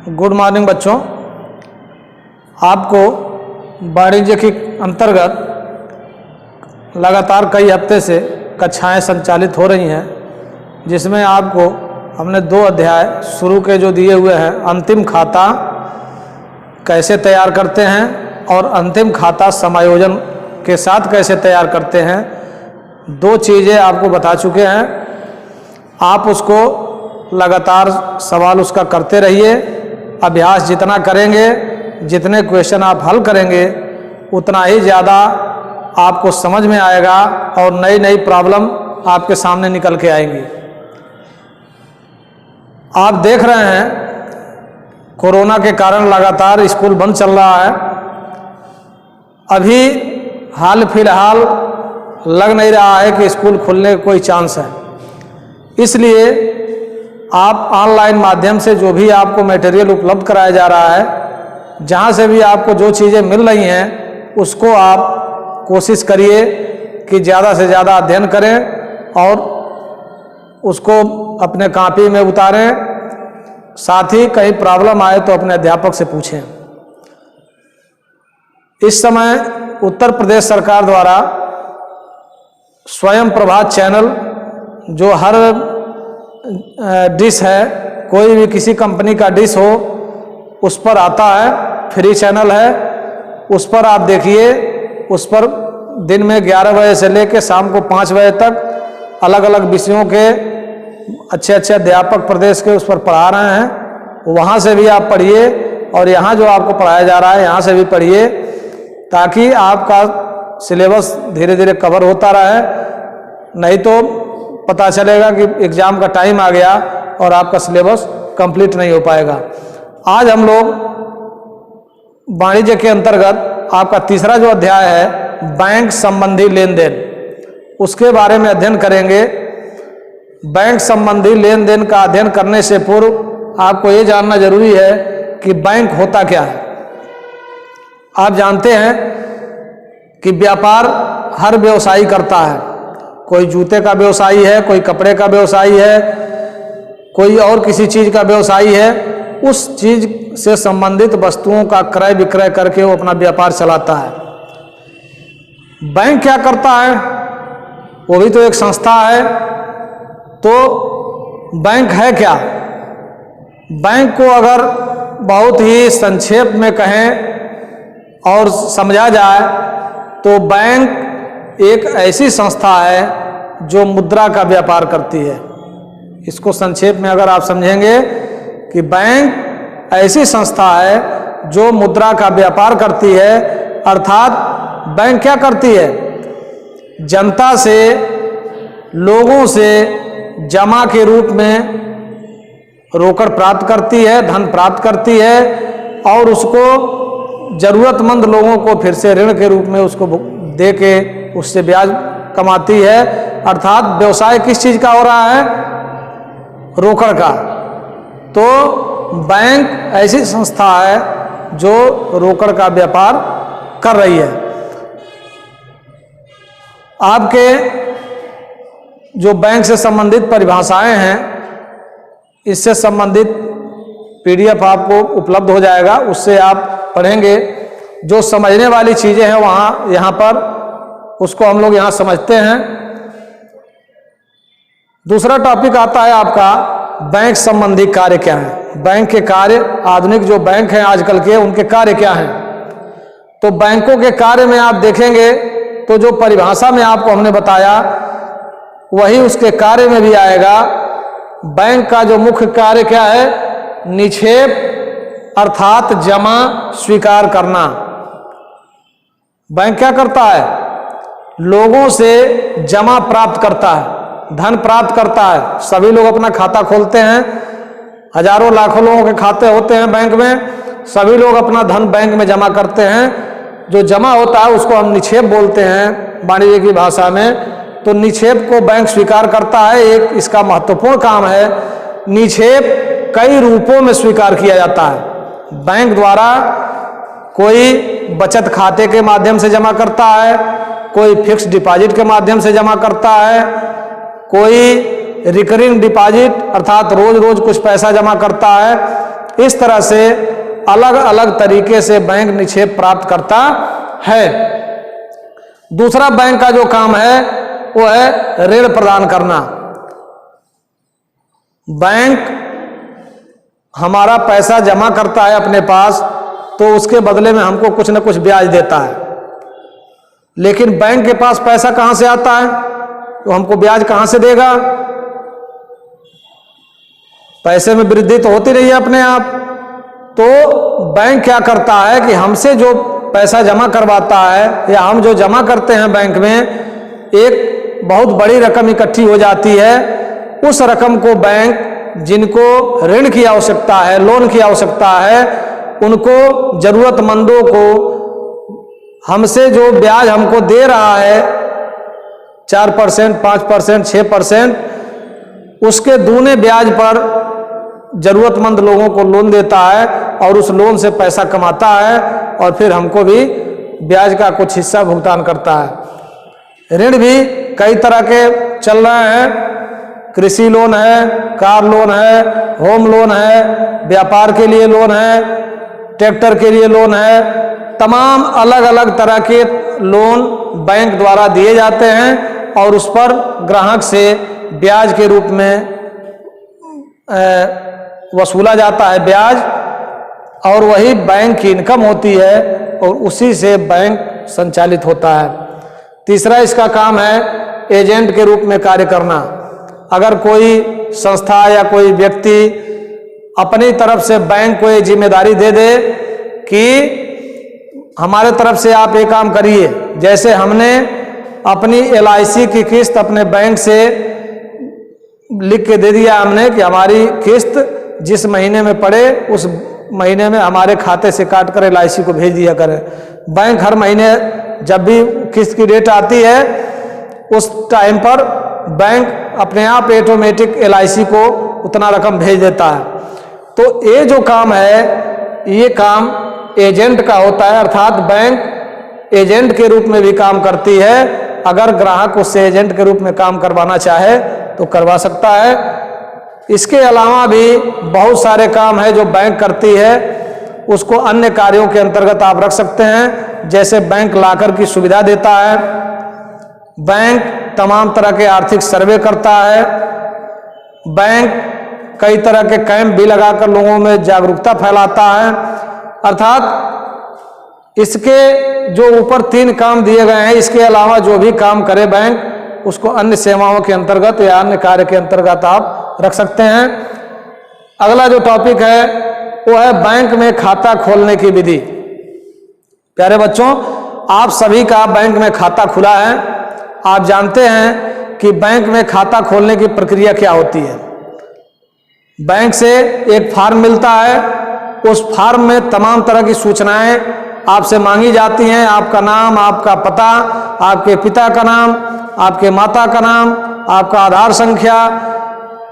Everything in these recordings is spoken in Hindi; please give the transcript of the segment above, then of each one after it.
गुड मॉर्निंग बच्चों। आपको वाणिज्य के अंतर्गत लगातार कई हफ्ते से कक्षाएं संचालित हो रही हैं, जिसमें आपको हमने 2 अध्याय शुरू के जो दिए हुए हैं, अंतिम खाता कैसे तैयार करते हैं और अंतिम खाता समायोजन के साथ कैसे तैयार करते हैं, 2 चीज़ें आपको बता चुके हैं। आप उसको लगातार सवाल उसका करते रहिए। अभ्यास जितना करेंगे, जितने क्वेश्चन आप हल करेंगे, उतना ही ज़्यादा आपको समझ में आएगा और नई नई प्रॉब्लम आपके सामने निकल के आएंगी। आप देख रहे हैं कोरोना के कारण लगातार स्कूल बंद चल रहा है। अभी हाल फिलहाल लग नहीं रहा है कि स्कूल खुलने का कोई चांस है। इसलिए आप ऑनलाइन माध्यम से जो भी आपको मटेरियल उपलब्ध कराया जा रहा है, जहाँ से भी आपको जो चीज़ें मिल रही हैं, उसको आप कोशिश करिए कि ज़्यादा से ज़्यादा अध्ययन करें और उसको अपने कॉपी में उतारें। साथ ही कहीं प्रॉब्लम आए तो अपने अध्यापक से पूछें। इस समय उत्तर प्रदेश सरकार द्वारा स्वयं प्रभात चैनल, जो हर डिश है, कोई भी किसी कंपनी का डिश हो, उस पर आता है, फ्री चैनल है, उस पर आप देखिए। उस पर दिन में 11 बजे से लेकर शाम को 5 बजे तक अलग अलग विषयों के अच्छे अच्छे अध्यापक प्रदेश के उस पर पढ़ा रहे हैं। वहाँ से भी आप पढ़िए और यहाँ जो आपको पढ़ाया जा रहा है, यहाँ से भी पढ़िए, ताकि आपका सिलेबस धीरे धीरे कवर होता रहे। नहीं तो पता चलेगा कि एग्ज़ाम का टाइम आ गया और आपका सिलेबस कंप्लीट नहीं हो पाएगा। आज हम लोग वाणिज्य के अंतर्गत आपका तीसरा जो अध्याय है, बैंक संबंधी लेन देन, उसके बारे में अध्ययन करेंगे। बैंक संबंधी लेन देन का अध्ययन करने से पूर्व आपको ये जानना जरूरी है कि बैंक होता क्या है। आप जानते हैं कि व्यापार हर व्यवसायी करता है। कोई जूते का व्यवसायी है, कोई कपड़े का व्यवसायी है, कोई और किसी चीज़ का व्यवसायी है। उस चीज़ से संबंधित वस्तुओं का क्रय विक्रय करके वो अपना व्यापार चलाता है। बैंक क्या करता है? वो भी तो एक संस्था है। तो बैंक है क्या? बैंक को अगर बहुत ही संक्षेप में कहें और समझा जाए तो बैंक एक ऐसी संस्था है जो मुद्रा का व्यापार करती है। इसको संक्षेप में अगर आप समझेंगे कि बैंक ऐसी संस्था है जो मुद्रा का व्यापार करती है, अर्थात बैंक क्या करती है? जनता से, लोगों से जमा के रूप में रोकड़ प्राप्त करती है, धन प्राप्त करती है और उसको जरूरतमंद लोगों को फिर से ऋण के रूप में उसको दे के उससे ब्याज कमाती है। अर्थात व्यवसाय किस चीज़ का हो रहा है? रोकड़ का। तो बैंक ऐसी संस्था है जो रोकड़ का व्यापार कर रही है। आपके जो बैंक से संबंधित परिभाषाएं हैं, इससे संबंधित PDF आपको उपलब्ध हो जाएगा, उससे आप पढ़ेंगे। जो समझने वाली चीज़ें हैं वहाँ यहाँ पर उसको हम लोग यहाँ समझते हैं। दूसरा टॉपिक आता है आपका बैंक संबंधी कार्य क्या है। बैंक के कार्य, आधुनिक जो बैंक हैं आजकल के, उनके कार्य क्या हैं। तो बैंकों के कार्य में आप देखेंगे तो जो परिभाषा में आपको हमने बताया वही उसके कार्य में भी आएगा। बैंक का जो मुख्य कार्य क्या है? निक्षेप अर्थात जमा स्वीकार करना। बैंक क्या करता है? लोगों से जमा प्राप्त करता है, धन प्राप्त करता है। सभी लोग अपना खाता खोलते हैं, हजारों लाखों लोगों के खाते होते हैं बैंक में। सभी लोग अपना धन बैंक में जमा करते हैं। जो जमा होता है उसको हम निक्षेप बोलते हैं वाणिज्य की भाषा में। तो निक्षेप को बैंक स्वीकार करता है। एक इसका महत्वपूर्ण काम है, निक्षेप कई रूपों में स्वीकार किया जाता है। बैंक द्वारा कोई बचत खाते के माध्यम से जमा करता है, कोई फिक्स डिपॉजिट के माध्यम से जमा करता है, कोई रिकरिंग डिपॉजिट अर्थात रोज रोज कुछ पैसा जमा करता है, इस तरह से अलग अलग तरीके से बैंक निक्षेप प्राप्त करता है। दूसरा बैंक का जो काम है वो है ऋण प्रदान करना। बैंक हमारा पैसा जमा करता है अपने पास, तो उसके बदले में हमको कुछ न कुछ ब्याज देता है। लेकिन बैंक के पास पैसा कहां से आता है, तो हमको ब्याज कहां से देगा? पैसे में वृद्धि तो होती रही है अपने आप। तो बैंक क्या करता है कि हमसे जो पैसा जमा करवाता है या हम जो जमा करते हैं बैंक में, एक बहुत बड़ी रकम इकट्ठी हो जाती है। उस रकम को बैंक जिनको ऋण की आवश्यकता है, लोन की आवश्यकता है, उनको जरूरतमंदों को हमसे जो ब्याज हमको दे रहा है 4%, 5%, 6%, उसके दूने ब्याज पर जरूरतमंद लोगों को लोन देता है और उस लोन से पैसा कमाता है और फिर हमको भी ब्याज का कुछ हिस्सा भुगतान करता है। ऋण भी कई तरह के चल रहे हैं। कृषि लोन है, कार लोन है, होम लोन है, व्यापार के लिए लोन है, ट्रैक्टर के लिए लोन है। तमाम अलग अलग तरह के लोन बैंक द्वारा दिए जाते हैं और उस पर ग्राहक से ब्याज के रूप में वसूला जाता है ब्याज, और वही बैंक की इनकम होती है और उसी से बैंक संचालित होता है। तीसरा इसका काम है एजेंट के रूप में कार्य करना। अगर कोई संस्था या कोई व्यक्ति अपनी तरफ से बैंक को ये जिम्मेदारी दे दे कि हमारे तरफ से आप ये काम करिए, जैसे हमने अपनी LIC की किस्त अपने बैंक से लिख के दे दिया हमने कि हमारी किस्त जिस महीने में पड़े उस महीने में हमारे खाते से काट कर LIC को भेज दिया करें। बैंक हर महीने जब भी किस्त की डेट आती है उस टाइम पर बैंक अपने आप ऑटोमेटिक LIC को उतना रकम भेज देता है। तो ये जो काम है ये काम एजेंट का होता है, अर्थात बैंक एजेंट के रूप में भी काम करती है। अगर ग्राहक उससे एजेंट के रूप में काम करवाना चाहे तो करवा सकता है। इसके अलावा भी बहुत सारे काम है जो बैंक करती है, उसको अन्य कार्यों के अंतर्गत आप रख सकते हैं। जैसे बैंक लॉकर की सुविधा देता है, बैंक तमाम तरह के आर्थिक सर्वे करता है, बैंक कई तरह के कैंप भी लगाकर लोगों में जागरूकता फैलाता है। अर्थात इसके जो ऊपर 3 काम दिए गए हैं, इसके अलावा जो भी काम करे बैंक उसको अन्य सेवाओं के अंतर्गत या अन्य कार्य के अंतर्गत आप रख सकते हैं। अगला जो टॉपिक है वो है बैंक में खाता खोलने की विधि। प्यारे बच्चों, आप सभी का बैंक में खाता खुला है। आप जानते हैं कि बैंक में खाता खोलने की प्रक्रिया क्या होती है। बैंक से एक फॉर्म मिलता है, उस फॉर्म में तमाम तरह की सूचनाएं आपसे मांगी जाती हैं। आपका नाम, आपका पता, आपके पिता का नाम, आपके माता का नाम, आपका आधार संख्या,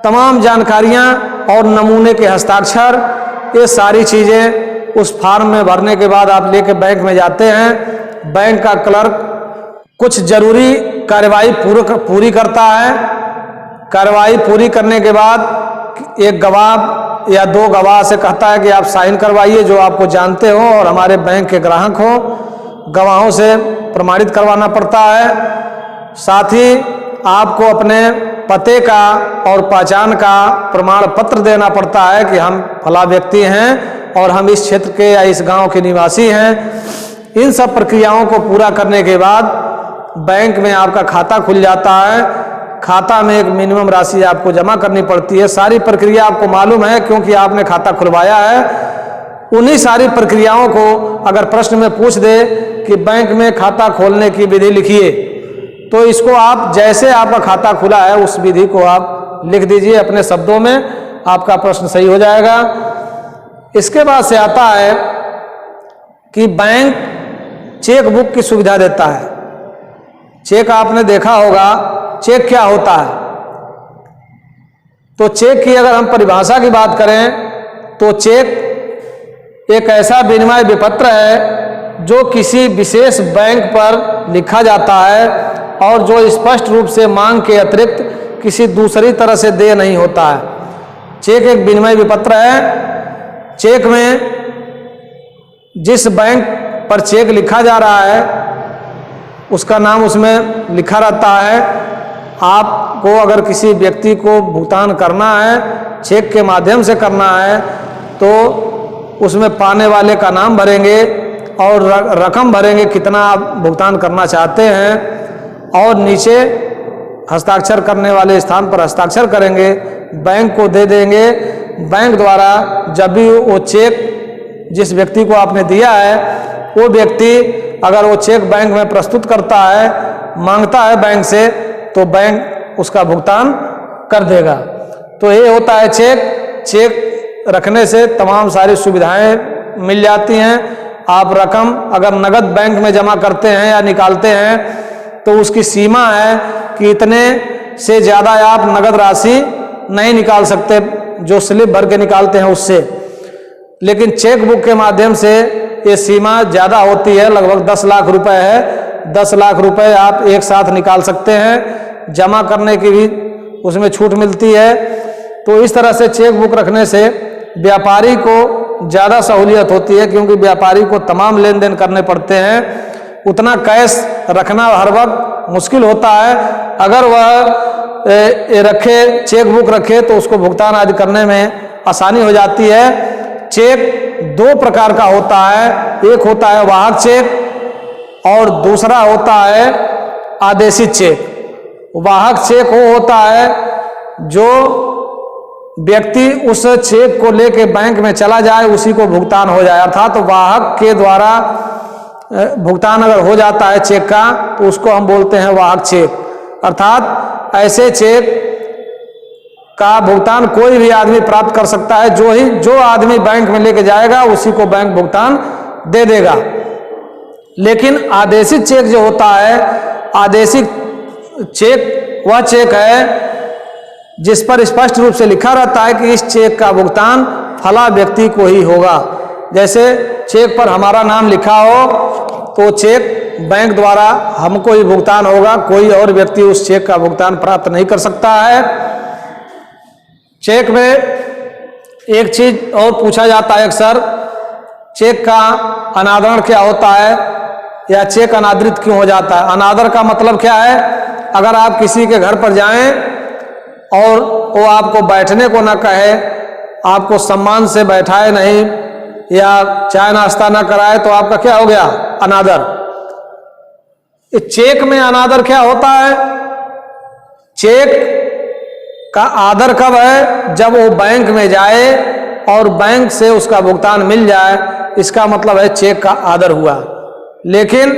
तमाम जानकारियां और नमूने के हस्ताक्षर, ये सारी चीज़ें उस फॉर्म में भरने के बाद आप लेके बैंक में जाते हैं। बैंक का क्लर्क कुछ जरूरी कार्रवाई पूरी करता है। कार्रवाई पूरी करने के बाद एक गवाह या 2 गवाह से कहता है कि आप साइन करवाइए जो आपको जानते हो और हमारे बैंक के ग्राहक हो। गवाहों से प्रमाणित करवाना पड़ता है। साथ ही आपको अपने पते का और पहचान का प्रमाण पत्र देना पड़ता है कि हम फला व्यक्ति हैं और हम इस क्षेत्र के या इस गांव के निवासी हैं। इन सब प्रक्रियाओं को पूरा करने के बाद बैंक में आपका खाता खुल जाता है। खाता में एक मिनिमम राशि आपको जमा करनी पड़ती है। सारी प्रक्रिया आपको मालूम है क्योंकि आपने खाता खुलवाया है। उन्हीं सारी प्रक्रियाओं को अगर प्रश्न में पूछ दे कि बैंक में खाता खोलने की विधि लिखिए, तो इसको आप जैसे आपका खाता खुला है उस विधि को आप लिख दीजिए अपने शब्दों में, आपका प्रश्न सही हो जाएगा। इसके बाद से आता है कि बैंक चेक बुक की सुविधा देता है। चेक आपने देखा होगा, चेक क्या होता है? तो चेक की अगर हम परिभाषा की बात करें तो चेक एक ऐसा विनिमय विपत्र है जो किसी विशेष बैंक पर लिखा जाता है और जो स्पष्ट रूप से मांग के अतिरिक्त किसी दूसरी तरह से देय नहीं होता है। चेक एक विनिमय विपत्र है। चेक में जिस बैंक पर चेक लिखा जा रहा है उसका नाम उसमें लिखा रहता है। आपको अगर किसी व्यक्ति को भुगतान करना है, चेक के माध्यम से करना है, तो उसमें पाने वाले का नाम भरेंगे और रकम भरेंगे, कितना आप भुगतान करना चाहते हैं, और नीचे हस्ताक्षर करने वाले स्थान पर हस्ताक्षर करेंगे, बैंक को दे देंगे। बैंक द्वारा जब भी वो चेक जिस व्यक्ति को आपने दिया है, वो व्यक्ति अगर वो चेक बैंक में प्रस्तुत करता है, मांगता है बैंक से, तो बैंक उसका भुगतान कर देगा। तो ये होता है चेक। चेक रखने से तमाम सारी सुविधाएं मिल जाती हैं। आप रकम अगर नगद बैंक में जमा करते हैं या निकालते हैं तो उसकी सीमा है कि इतने से ज़्यादा आप नगद राशि नहीं निकाल सकते, जो स्लिप भर के निकालते हैं उससे। लेकिन चेक बुक के माध्यम से ये सीमा ज़्यादा होती है, लगभग 10 लाख रुपए है। 10 लाख रुपए आप एक साथ निकाल सकते हैं, जमा करने की भी उसमें छूट मिलती है। तो इस तरह से चेक बुक रखने से व्यापारी को ज़्यादा सहूलियत होती है, क्योंकि व्यापारी को तमाम लेन देन करने पड़ते हैं। उतना कैश रखना हर वक्त मुश्किल होता है। अगर वह रखे, चेक बुक रखे, तो उसको भुगतान आदि करने में आसानी हो जाती है। चेक 2 प्रकार का होता है, एक होता है वाहक चेक और दूसरा होता है आदेशित चेक। वाहक चेक वो होता है जो व्यक्ति उस चेक को लेके बैंक में चला जाए, उसी को भुगतान हो जाए। अर्थात तो वाहक के द्वारा भुगतान अगर हो जाता है चेक का, तो उसको हम बोलते हैं वाहक चेक। अर्थात ऐसे चेक का भुगतान कोई भी आदमी प्राप्त कर सकता है। जो आदमी बैंक में लेके जाएगा उसी को बैंक भुगतान दे देगा। लेकिन आदेशित चेक जो होता है, आदेशित चेक वह चेक है जिस पर स्पष्ट रूप से लिखा रहता है कि इस चेक का भुगतान फला व्यक्ति को ही होगा। जैसे चेक पर हमारा नाम लिखा हो तो चेक बैंक द्वारा हमको ही भुगतान होगा, कोई और व्यक्ति उस चेक का भुगतान प्राप्त नहीं कर सकता है। चेक में एक चीज और पूछा जाता है अक्सर, चेक का अनादरण क्या होता है या चेक अनादृत क्यों हो जाता है। अनादर का मतलब क्या है? अगर आप किसी के घर पर जाएं और वो आपको बैठने को ना कहे, आपको सम्मान से बैठाए नहीं या चाय नाश्ता ना कराए, तो आपका क्या हो गया? अनादर। इस चेक में अनादर क्या होता है? चेक का आदर कब है? जब वो बैंक में जाए और बैंक से उसका भुगतान मिल जाए, इसका मतलब है चेक का आदर हुआ। लेकिन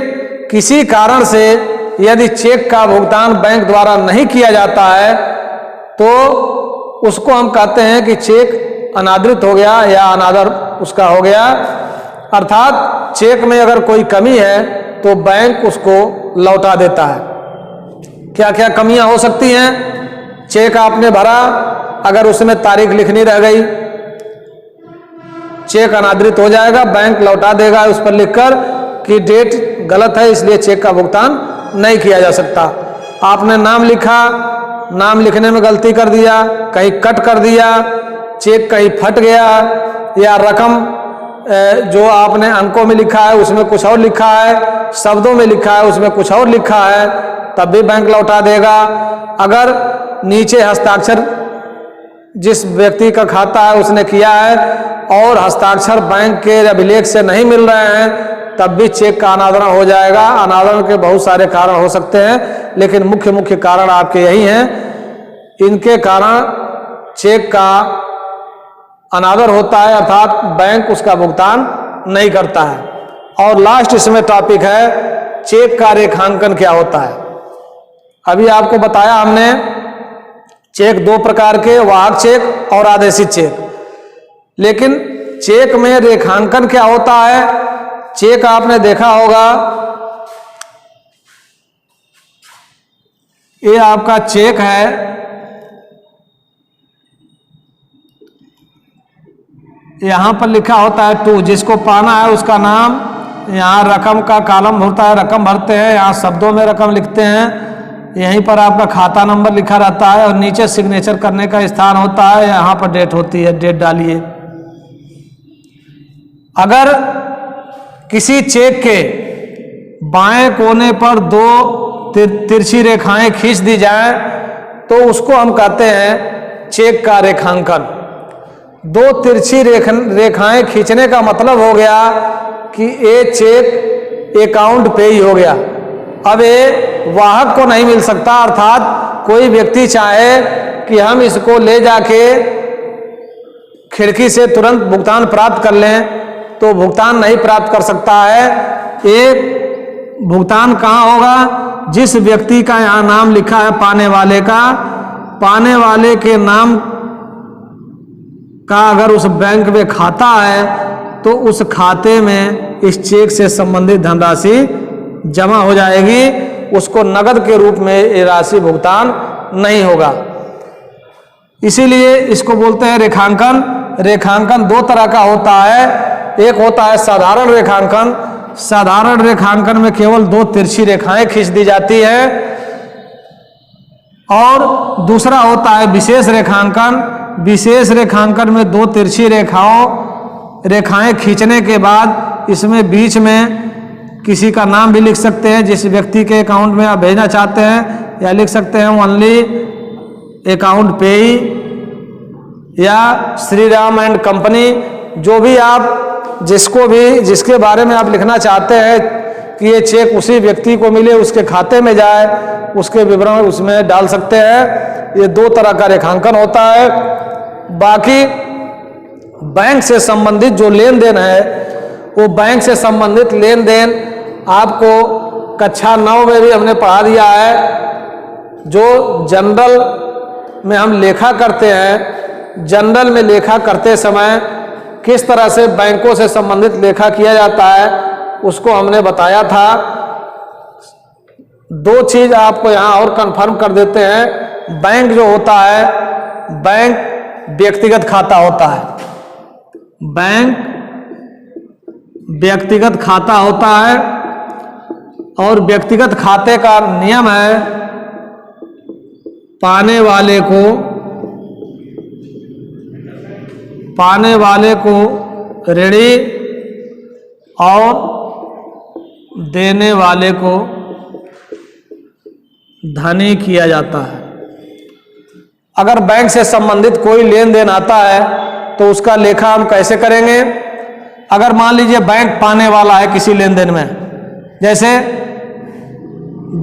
किसी कारण से यदि चेक का भुगतान बैंक द्वारा नहीं किया जाता है तो उसको हम कहते हैं कि चेक अनादृत हो गया या अनादर उसका हो गया। अर्थात चेक में अगर कोई कमी है तो बैंक उसको लौटा देता है। क्या क्या कमियां हो सकती हैं? चेक आपने भरा, अगर उसमें तारीख लिखनी रह गई, चेक अनादृत हो जाएगा, बैंक लौटा देगा उस पर लिखकर कि डेट गलत है, इसलिए चेक का भुगतान नहीं किया जा सकता। आपने नाम लिखा, नाम लिखने में गलती कर दिया, कहीं कट कर दिया, चेक कहीं फट गया, या रकम जो आपने अंकों में लिखा है उसमें कुछ और लिखा है, शब्दों में लिखा है उसमें कुछ और लिखा है, तब भी बैंक लौटा देगा। अगर नीचे हस्ताक्षर जिस व्यक्ति का खाता है उसने किया है और हस्ताक्षर बैंक के अभिलेख से नहीं मिल रहे हैं, तब भी चेक का अनादरण हो जाएगा। अनादरण के बहुत सारे कारण हो सकते हैं, लेकिन मुख्य कारण आपके यही हैं। इनके कारण चेक का अनादर होता है, अर्थात बैंक उसका भुगतान नहीं करता है। और लास्ट इसमें टॉपिक है चेक का रेखांकन क्या होता है। अभी आपको बताया हमने चेक 2 प्रकार के, वाहक चेक और आदेशित चेक। लेकिन चेक में रेखांकन क्या होता है? चेक आपने देखा होगा, ये आपका चेक है, यहां पर लिखा होता है 2, जिसको पाना है उसका नाम, यहाँ रकम का कॉलम होता है, रकम भरते हैं, यहाँ शब्दों में रकम लिखते हैं, यहीं पर आपका खाता नंबर लिखा रहता है और नीचे सिग्नेचर करने का स्थान होता है, यहाँ पर डेट होती है, डेट डालिए। अगर किसी चेक के बाएं कोने पर दो तिरछी रेखाएं खींच दी जाएं तो उसको हम कहते हैं चेक का रेखांकन। दो तिरछी रेखाएं खींचने का मतलब हो गया कि ये चेक अकाउंट पे ही हो गया। अब ये वाहक को नहीं मिल सकता, अर्थात कोई व्यक्ति चाहे कि हम इसको ले जाके खिड़की से तुरंत भुगतान प्राप्त कर लें तो भुगतान नहीं प्राप्त कर सकता है। एक भुगतान कहाँ होगा? जिस व्यक्ति का यहाँ नाम लिखा है पाने वाले का, पाने वाले के नाम का अगर उस बैंक में खाता है तो उस खाते में इस चेक से संबंधित धनराशि जमा हो जाएगी, उसको नगद के रूप में ये राशि भुगतान नहीं होगा। इसीलिए इसको बोलते हैं रेखांकन। रेखांकन दो तरह का होता है, एक होता है साधारण रेखांकन। साधारण रेखांकन में केवल दो तिरछी रेखाएं खींच दी जाती है, और दूसरा होता है विशेष रेखांकन। विशेष रेखांकन में दो तिरछी रेखाएं खींचने के बाद इसमें बीच में किसी का नाम भी लिख सकते हैं, जिस व्यक्ति के अकाउंट में आप भेजना चाहते हैं, या लिख सकते हैं ओनली अकाउंट पे ही, या श्री राम एंड कंपनी। जो भी आप जिसके बारे में आप लिखना चाहते हैं कि ये चेक उसी व्यक्ति को मिले, उसके खाते में जाए, उसके विवरण उसमें डाल सकते हैं। ये दो तरह का रेखांकन होता है। बाकी बैंक से संबंधित जो लेन देन है, वो बैंक से संबंधित लेन देन आपको कक्षा 9 में भी हमने पढ़ा दिया है। जो जनरल में हम लेखा करते हैं, जनरल में लेखा करते समय किस तरह से बैंकों से संबंधित लेखा किया जाता है, उसको हमने बताया था। दो चीज आपको यहाँ और कंफर्म कर देते हैं। बैंक जो होता है, बैंक व्यक्तिगत खाता होता है। बैंक व्यक्तिगत खाता होता है, और व्यक्तिगत खाते का नियम है पाने वाले को ऋणी और देने वाले को धनी किया जाता है। अगर बैंक से संबंधित कोई लेन देन आता है तो उसका लेखा हम कैसे करेंगे? अगर मान लीजिए बैंक पाने वाला है किसी लेन देन में, जैसे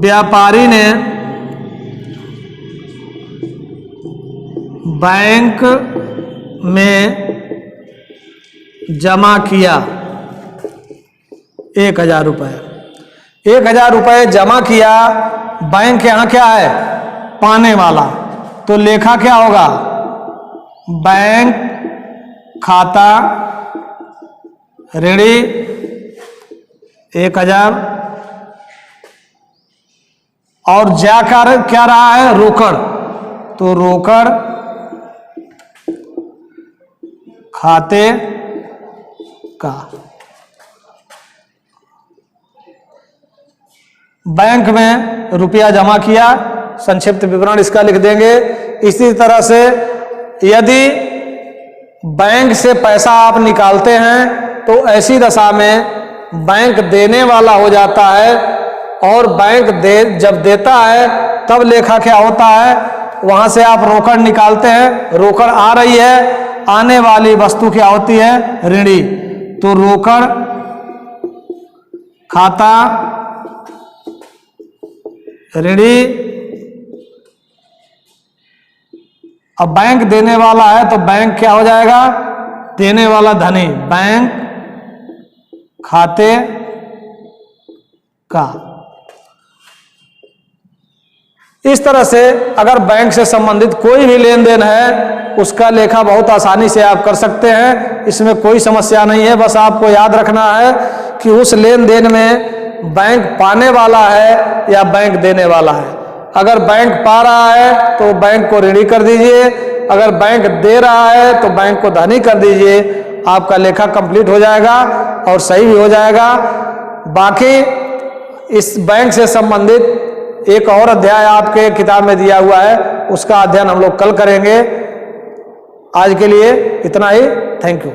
व्यापारी ने बैंक में जमा किया 1000 रुपये। 1000 रुपये जमा किया, बैंक यहाँ क्या है? पाने वाला। तो लेखा क्या होगा? बैंक खाता ऋणी 1000, और जाकर क्या रहा है? रोकड़। तो रोकड़ खाते का। बैंक में रुपया जमा किया, संक्षिप्त विवरण इसका लिख देंगे। इसी तरह से यदि बैंक से पैसा आप निकालते हैं तो ऐसी दशा में बैंक देने वाला हो जाता है, और बैंक जब देता है तब लेखा क्या होता है? वहां से आप रोकड़ निकालते हैं, रोकड़ आ रही है, आने वाली वस्तु क्या होती है? ऋणी। तो रोकड़ खाता ऋणी। अब बैंक देने वाला है तो बैंक क्या हो जाएगा? देने वाला धनी। बैंक खाते का। इस तरह से अगर बैंक से संबंधित कोई भी लेन देन है, उसका लेखा बहुत आसानी से आप कर सकते हैं। इसमें कोई समस्या नहीं है। बस आपको याद रखना है कि उस लेन देन में बैंक पाने वाला है या बैंक देने वाला है। अगर बैंक पा रहा है तो बैंक को ऋणी कर दीजिए, अगर बैंक दे रहा है तो बैंक को धनी कर दीजिए। आपका लेखा कंप्लीट हो जाएगा और सही भी हो जाएगा। बाकी इस बैंक से संबंधित एक और अध्याय आपके किताब में दिया हुआ है, उसका अध्ययन हम लोग कल करेंगे। आज के लिए इतना ही। Thank you.